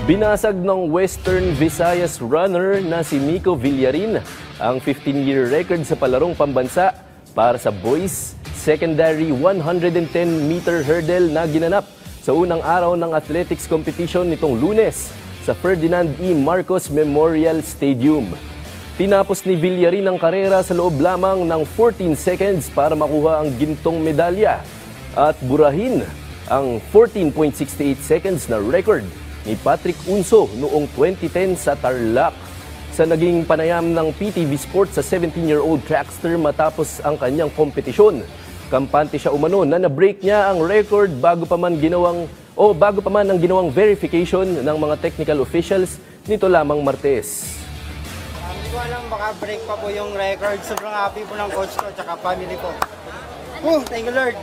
Binasag ng Western Visayas runner na si Miko Villarin ang 15-year record sa palarong pambansa para sa boys secondary 110-meter hurdle na ginanap sa unang araw ng athletics competition nitong Lunes sa Ferdinand E. Marcos Memorial Stadium. Tinapos ni Villarin ang karera sa loob lamang ng 14 seconds para makuha ang gintong medalya at burahin ang 14.68 seconds na record ni Patrick Unso noong 2010 sa Tarlac. Sa naging panayam ng PTV Sports sa 17-year-old trackster matapos ang kanyang kompetisyon, kampante siya umano na na-break niya ang record bago pa man ang ginawang verification ng mga technical officials nito lamang Martes. Hindi ko alam, baka break pa po yung record. Sobrang happy po ng coach ko at family ko. Thank you Lord.